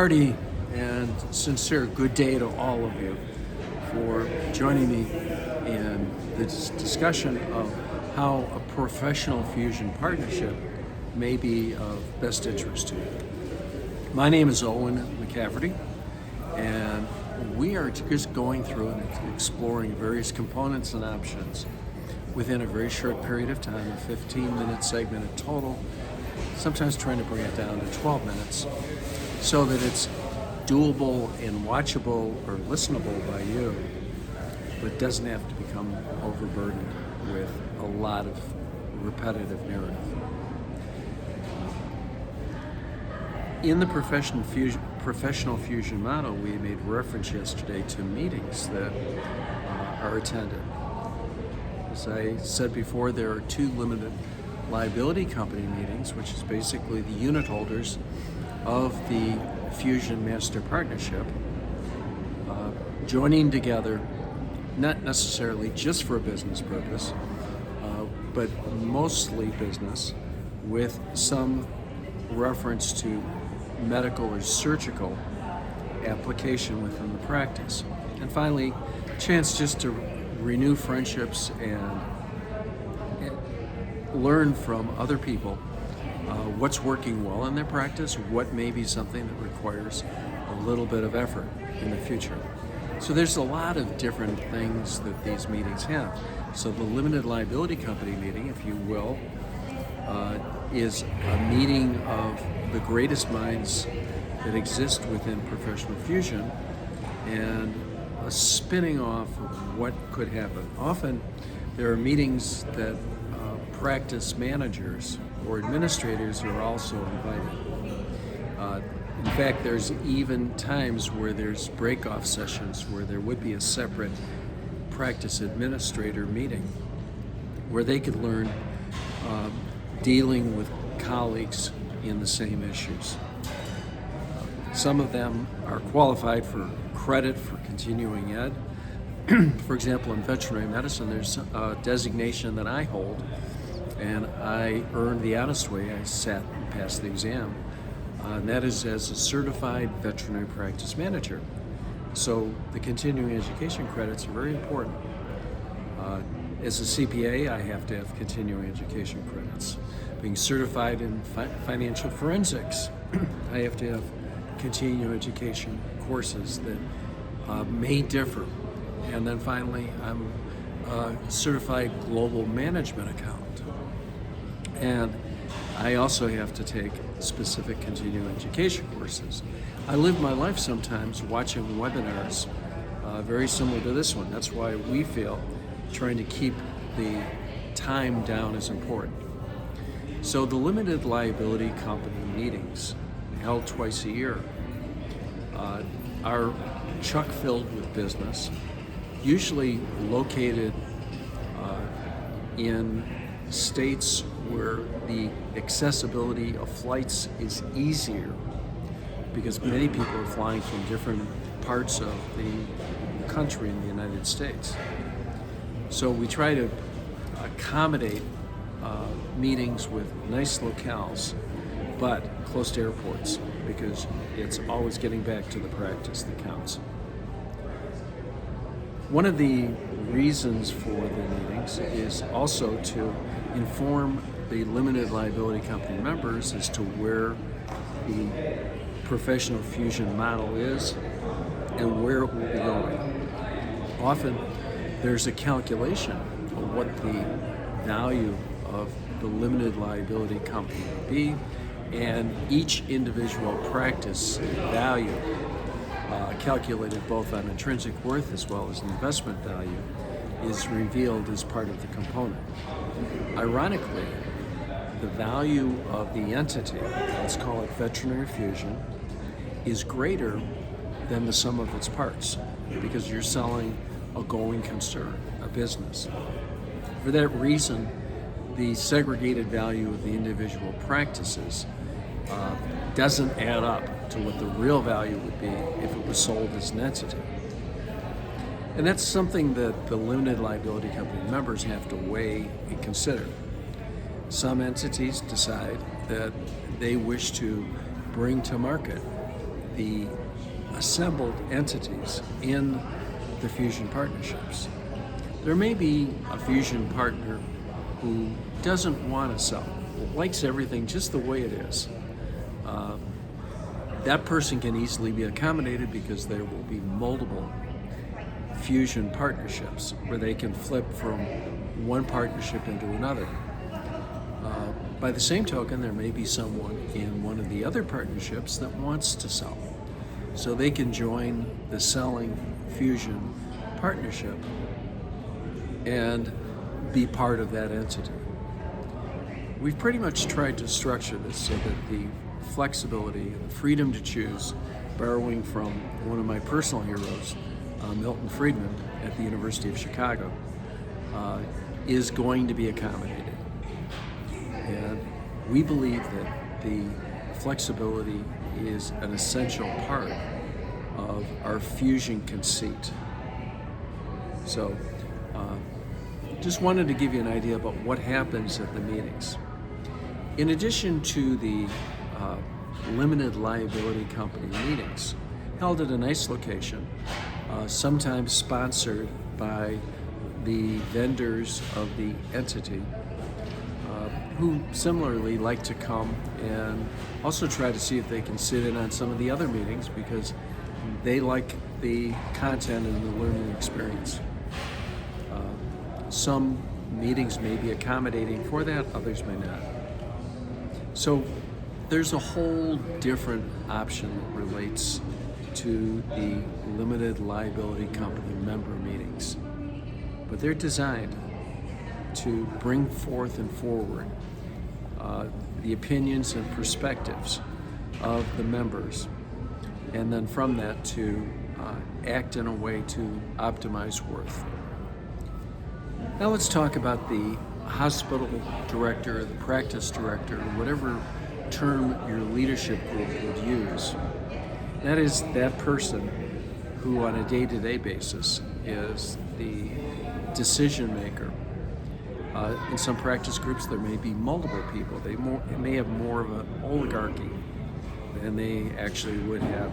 hearty and sincere good day to all of you for joining me in this discussion of how a professional fusion partnership may be of best interest to you. My name is Owen McCafferty, and we are just going through and exploring various components and options within a very short period of time, a 15-minute segment in total, sometimes trying to bring it down to 12 minutes, so that it's doable and watchable or listenable by you, but doesn't have to become overburdened with a lot of repetitive narrative. In the professional fusion model, we made reference yesterday to meetings that are attended. As I said before, there are two limited liability company meetings, which is basically the unit holders of the Fusion Master Partnership joining together, not necessarily just for a business purpose, but mostly business, with some reference to medical or surgical application within the practice. And finally, a chance just to renew friendships and learn from other people what's working well in their practice, what may be something that requires a little bit of effort in the future. So there's a lot of different things that these meetings have. So the limited liability company meeting, if you will, is a meeting of the greatest minds that exist within professional fusion and a spinning off of what could happen. Often there are meetings that practice managers or administrators are also invited. In fact, there's even times where there's break-off sessions where there would be a separate practice administrator meeting where they could learn dealing with colleagues in the same issues. Some of them are qualified for credit for continuing ed. For example, in veterinary medicine, there's a designation that I hold, and I earned the honest way. I sat and passed the exam. And that is as a certified veterinary practice manager. So the continuing education credits are very important. As a CPA, I have to have continuing education credits. Being certified in financial forensics, I have to have continuing education courses that may differ. And then finally, I'm a certified global management accountant. And I also have to take specific continuing education courses. I live my life sometimes watching webinars very similar to this one. That's why we feel trying to keep the time down is important. So the limited liability company meetings, held twice a year, are chock-filled with business, usually located in states where the accessibility of flights is easier, because many people are flying from different parts of the country in the United States. So we try to accommodate meetings with nice locales, but close to airports, because it's always getting back to the practice that counts. One of the reasons for the meetings is also to inform the limited liability company members as to where the professional fusion model is and where it will be going. Often there's a calculation of what the value of the limited liability company will be, and each individual practice value, calculated both on intrinsic worth as well as investment value, is revealed as part of the component. Ironically, the value of the entity, let's call it veterinary fusion, is greater than the sum of its parts, because you're selling a going concern, a business. For that reason, the segregated value of the individual practices doesn't add up to what the real value would be if it was sold as an entity. And that's something that the limited liability company members have to weigh and consider. Some entities decide that they wish to bring to market the assembled entities in the fusion partnerships. There may be a fusion partner who doesn't want to sell, likes everything just the way it is. That person can easily be accommodated because there will be multiple fusion partnerships where they can flip from one partnership into another. By the same token, there may be someone in one of the other partnerships that wants to sell. So they can join the selling fusion partnership and be part of that entity. We've pretty much tried to structure this so that the flexibility and the freedom to choose, borrowing from one of my personal heroes, Milton Friedman at the University of Chicago, is going to be accommodated. And we believe that the flexibility is an essential part of our fusion conceit. So, just wanted to give you an idea about what happens at the meetings. In addition to the limited liability company meetings, held at a nice location, sometimes sponsored by the vendors of the entity, who similarly like to come and also try to see if they can sit in on some of the other meetings because they like the content and the learning experience. Some meetings may be accommodating for that, others may not. So there's a whole different option that relates to the limited liability company member meetings. But they're designed to bring forth and forward the opinions and perspectives of the members, and then from that to act in a way to optimize worth. Now let's talk about the hospital director, the practice director, whatever term your leadership group would use. That is that person who on a day-to-day basis is the decision maker. In some practice groups there may be multiple people. They may have more of an oligarchy than they actually would have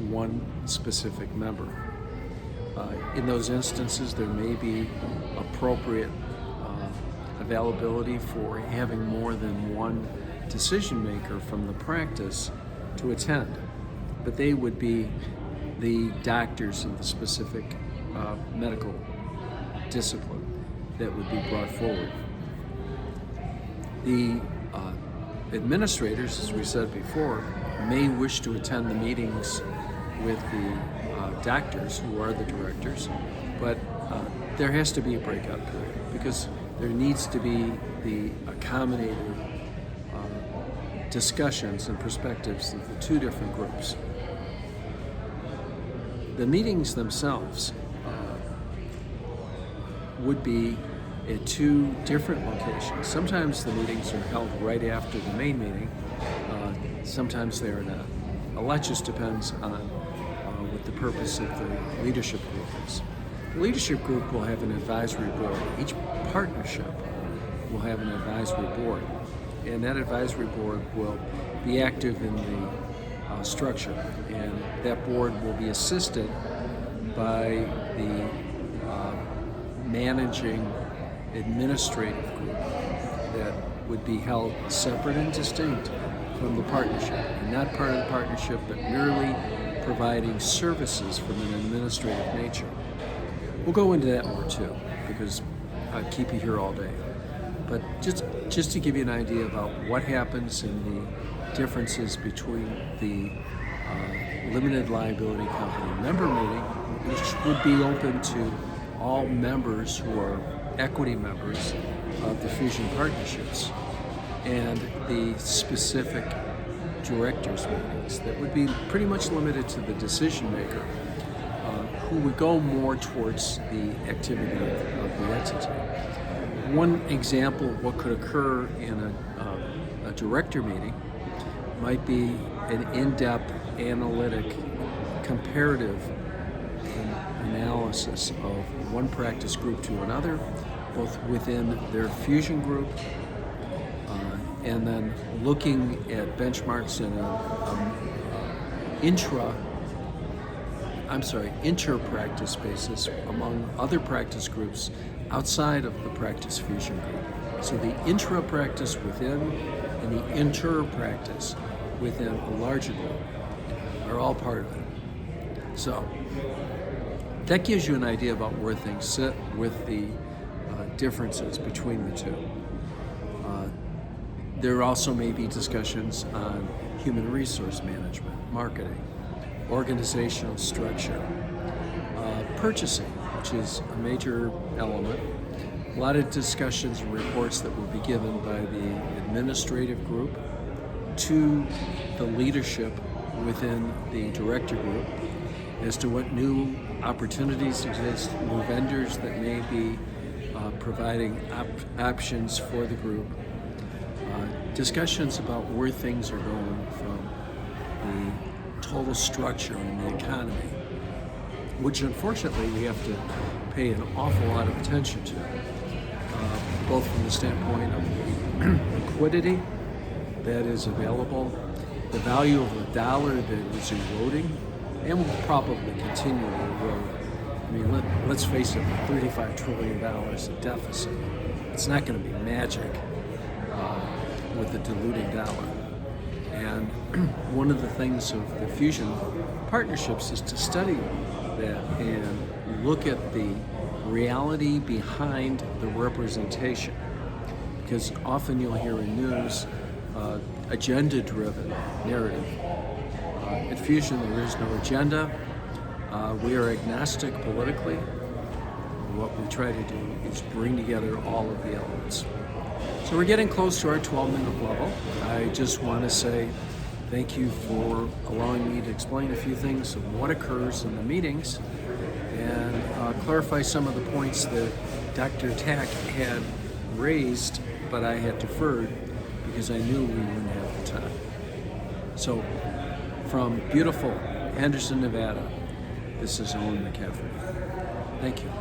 one specific member. In those instances there may be appropriate availability for having more than one decision maker from the practice to attend, but they would be the doctors of the specific medical discipline that would be brought forward. The administrators, as we said before, may wish to attend the meetings with the doctors who are the directors, but there has to be a breakout period because there needs to be the accommodated discussions and perspectives of the two different groups. The meetings themselves would be at two different locations. Sometimes the meetings are held right after the main meeting, sometimes they are not. A lot just depends on what the purpose of the leadership group is. The leadership group will have an advisory board. Each partnership will have an advisory board, and that advisory board will be active in the structure, and that board will be assisted by the managing administrative group that would be held separate and distinct from the partnership, and not part of the partnership, but merely providing services from an administrative nature. We'll go into that more too, because I'd keep you here all day. But just to give you an idea about what happens in the differences between the limited liability company member meeting, which would be open to all members who are equity members of the fusion partnerships, and the specific directors meetings that would be pretty much limited to the decision maker, who would go more towards the activity of the entity. One example of what could occur in a director meeting might be an in-depth analytic comparative analysis of one practice group to another, both within their fusion group, and then looking at benchmarks in inter-practice basis among other practice groups outside of the Practice Fusion group. So the intra-practice within and the inter-practice within a larger group are all part of it. So that gives you an idea about where things sit with the differences between the two. There also may be discussions on human resource management, marketing, organizational structure, purchasing, which is a major element. A lot of discussions and reports that will be given by the administrative group to the leadership within the director group as to what new opportunities exist, new vendors that may be providing options for the group. Discussions about where things are going from the total structure in the economy, which unfortunately we have to pay an awful lot of attention to, both from the standpoint of the liquidity that is available, the value of the dollar that is eroding, and will probably continue to erode. I mean, let's face it, $35 trillion of deficit. It's not going to be magic with the diluting dollar. And one of the things of the Fusion partnerships is to study that and look at the reality behind the representation. Because often you'll hear in news agenda-driven narrative. At Fusion, there is no agenda. We are agnostic politically. What we try to do is bring together all of the elements. So we're getting close to our 12-minute level. I just want to say thank you for allowing me to explain a few things of what occurs in the meetings and clarify some of the points that Dr. Tack had raised, but I had deferred because I knew we wouldn't have the time. So from beautiful Henderson, Nevada, this is Owen McCaffrey. Thank you.